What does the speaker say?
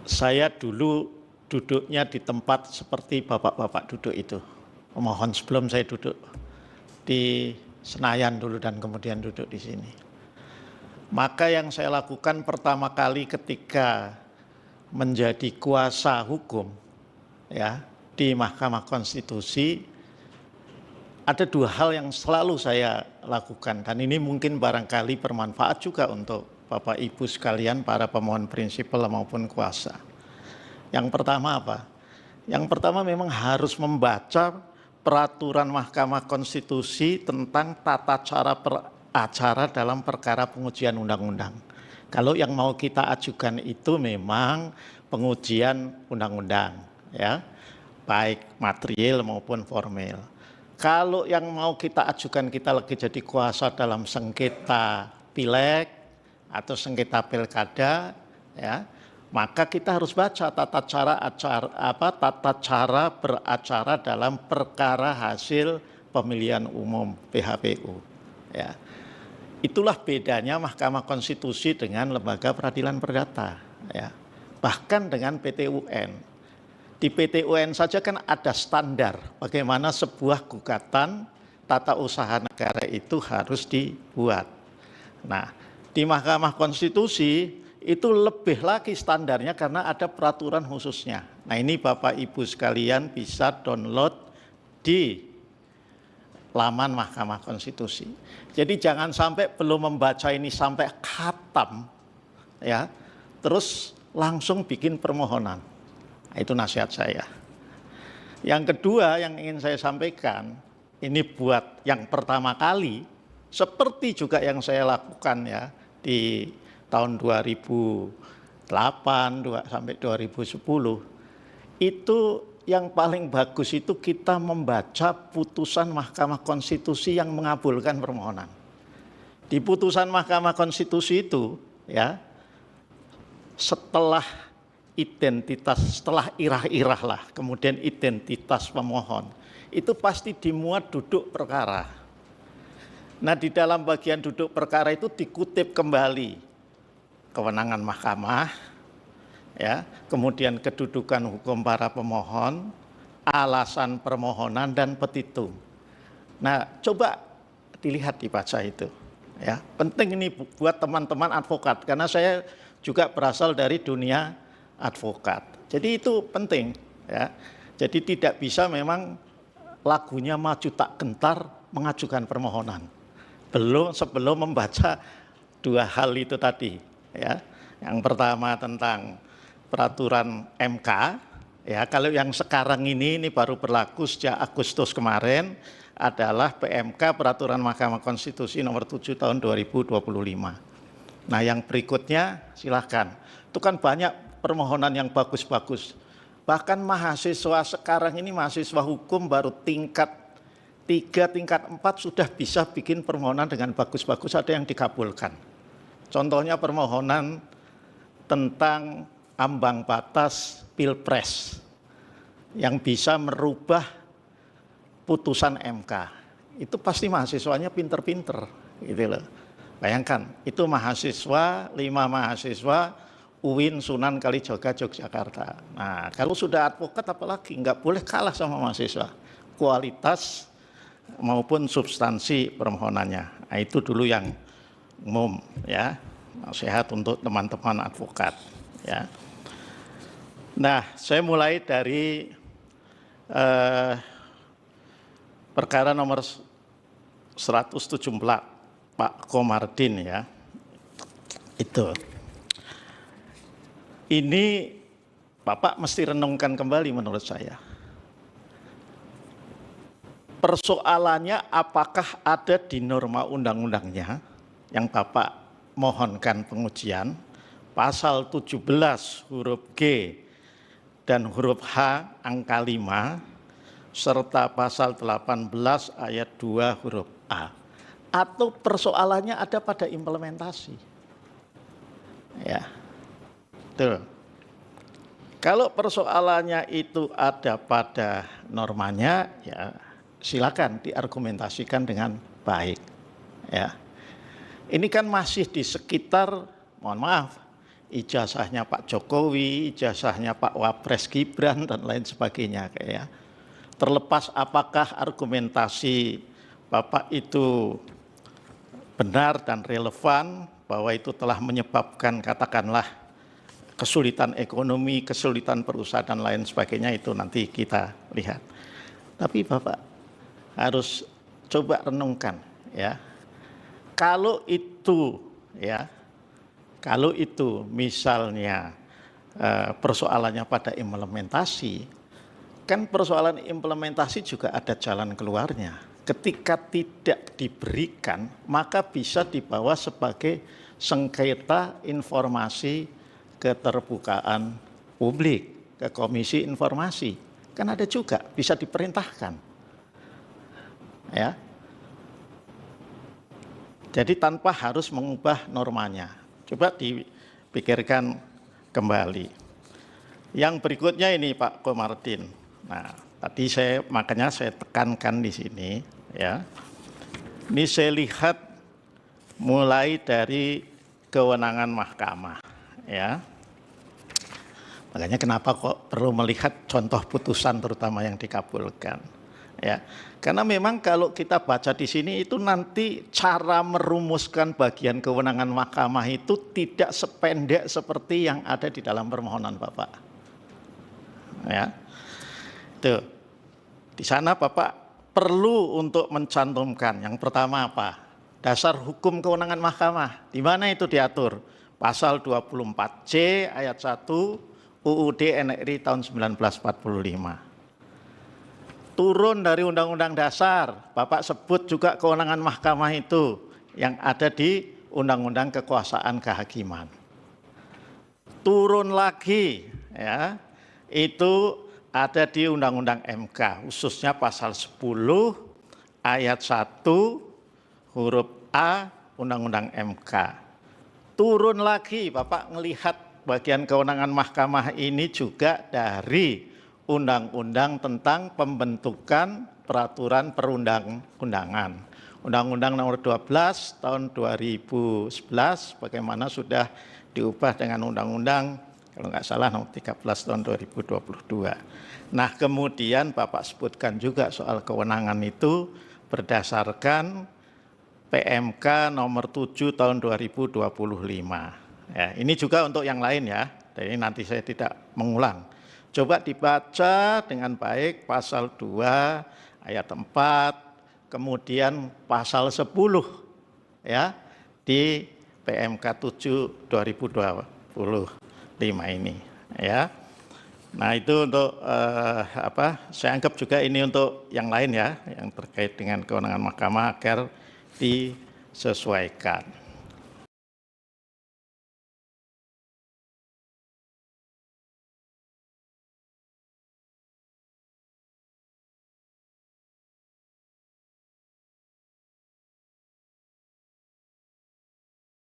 Saya dulu duduknya di tempat seperti bapak-bapak duduk itu. Mohon sebelum saya duduk di Senayan dulu dan kemudian duduk di sini. Maka yang saya lakukan pertama kali ketika menjadi kuasa hukum ya di Mahkamah Konstitusi, ada dua hal yang selalu saya lakukan dan ini mungkin barangkali bermanfaat juga untuk Bapak Ibu sekalian, para pemohon prinsipal maupun kuasa. Yang pertama apa? Yang pertama memang harus membaca peraturan Mahkamah Konstitusi tentang tata cara beracara dalam perkara pengujian undang-undang. Kalau yang mau kita ajukan itu memang pengujian undang-undang, ya, baik material maupun formil. Kalau yang mau kita ajukan, kita lagi jadi kuasa dalam sengketa pileg atau sengketa pilkada, ya, maka kita harus baca tata cara beracara dalam perkara hasil pemilihan umum PHPU. Ya. Itulah bedanya Mahkamah Konstitusi dengan lembaga peradilan perdata. Ya. Bahkan dengan PT UN. Di PT UN saja kan ada standar bagaimana sebuah gugatan tata usaha negara itu harus dibuat. Nah, di Mahkamah Konstitusi itu lebih lagi standarnya karena ada peraturan khususnya. Nah, ini Bapak Ibu sekalian bisa download di laman Mahkamah Konstitusi. Jadi jangan sampai belum membaca ini sampai khatam, ya, terus langsung bikin permohonan. Nah, itu nasihat saya. Yang kedua yang ingin saya sampaikan, ini buat yang pertama kali, seperti juga yang saya lakukan ya di tahun 2008 sampai 2010, itu yang paling bagus itu kita membaca putusan Mahkamah Konstitusi yang mengabulkan permohonan. Di putusan Mahkamah Konstitusi itu ya, setelah irah-irah lah, kemudian identitas pemohon, itu pasti dimuat duduk perkara. Nah, di dalam bagian duduk perkara itu dikutip kembali kewenangan mahkamah, ya, kemudian kedudukan hukum para pemohon, alasan permohonan dan petitum. Nah, coba dilihat, dibaca itu, ya. Penting ini buat teman-teman advokat karena saya juga berasal dari dunia advokat. Jadi itu penting, ya. Jadi tidak bisa memang lagunya maju tak gentar mengajukan permohonan. Sebelum membaca dua hal itu tadi, ya. Yang pertama tentang peraturan MK, ya. Kalau yang sekarang ini baru berlaku sejak Agustus kemarin adalah PMK Peraturan Mahkamah Konstitusi nomor 7 tahun 2025. Nah, yang berikutnya silahkan. Itu kan banyak permohonan yang bagus-bagus. Bahkan mahasiswa sekarang ini, mahasiswa hukum baru tingkat 3, tingkat 4 sudah bisa bikin permohonan dengan bagus-bagus, ada yang dikabulkan. Contohnya permohonan tentang ambang batas Pilpres yang bisa merubah putusan MK. Itu pasti mahasiswanya pinter-pinter, gitu loh. Bayangkan, itu mahasiswa, 5 mahasiswa UIN Sunan Kalijaga Yogyakarta. Nah, kalau sudah advokat apalagi nggak boleh kalah sama mahasiswa. Kualitas maupun substansi permohonannya. Nah, itu dulu yang umum, ya, nasihat untuk teman-teman advokat, ya. Nah, saya mulai dari perkara nomor 174 Pak Komardin, ya. Itu. Ini Bapak mesti renungkan kembali menurut saya. Persoalannya apakah ada di norma undang-undangnya yang Bapak mohonkan pengujian, pasal 17 huruf G dan huruf H angka 5, serta pasal 18 ayat 2 huruf A. Atau persoalannya ada pada implementasi. Ya, tuh. Kalau persoalannya itu ada pada normanya, ya silakan diargumentasikan dengan baik. Ya, ini kan masih di sekitar, mohon maaf, ijazahnya Pak Jokowi, ijazahnya Pak Wapres Gibran, dan lain sebagainya. Kayak ya. Terlepas apakah argumentasi Bapak itu benar dan relevan, bahwa itu telah menyebabkan katakanlah kesulitan ekonomi, kesulitan perusahaan dan lain sebagainya, itu nanti kita lihat. Tapi Bapak harus coba renungkan ya. Kalau itu misalnya persoalannya pada implementasi, kan persoalan implementasi juga ada jalan keluarnya. Ketika tidak diberikan, maka bisa dibawa sebagai sengketa informasi keterbukaan publik ke Komisi Informasi. Kan ada juga, bisa diperintahkan. Ya. Jadi tanpa harus mengubah normanya. Coba dipikirkan kembali. Yang berikutnya ini Pak Komarudin. Nah, tadi makanya saya tekankan di sini ya. Ini saya lihat mulai dari kewenangan mahkamah ya. Makanya kenapa kok perlu melihat contoh putusan terutama yang dikabulkan ya. Karena memang kalau kita baca di sini itu nanti cara merumuskan bagian kewenangan mahkamah itu tidak sependek seperti yang ada di dalam permohonan Bapak. Ya. Tuh. Di sana Bapak perlu untuk mencantumkan yang pertama apa? Dasar hukum kewenangan mahkamah. Di mana itu diatur? Pasal 24C ayat 1 UUD NRI tahun 1945. Turun dari Undang-Undang Dasar, Bapak sebut juga kewenangan mahkamah itu yang ada di Undang-Undang Kekuasaan Kehakiman. Turun lagi ya, itu ada di Undang-Undang MK, khususnya pasal 10 ayat 1 huruf A Undang-Undang MK. Turun lagi Bapak melihat bagian kewenangan mahkamah ini juga dari Undang-Undang tentang pembentukan peraturan perundang-undangan. Undang-Undang nomor 12 tahun 2011 bagaimana sudah diubah dengan Undang-Undang kalau nggak salah nomor 13 tahun 2022. Nah kemudian Bapak sebutkan juga soal kewenangan itu berdasarkan PMK nomor 7 tahun 2025. Ya, ini juga untuk yang lain ya, jadi nanti saya tidak mengulang. Coba dibaca dengan baik pasal 2 ayat 4, kemudian pasal 10 ya di PMK 7 2025 ini ya. Nah itu untuk saya anggap juga ini untuk yang lain ya, yang terkait dengan kewenangan mahkamah agar disesuaikan.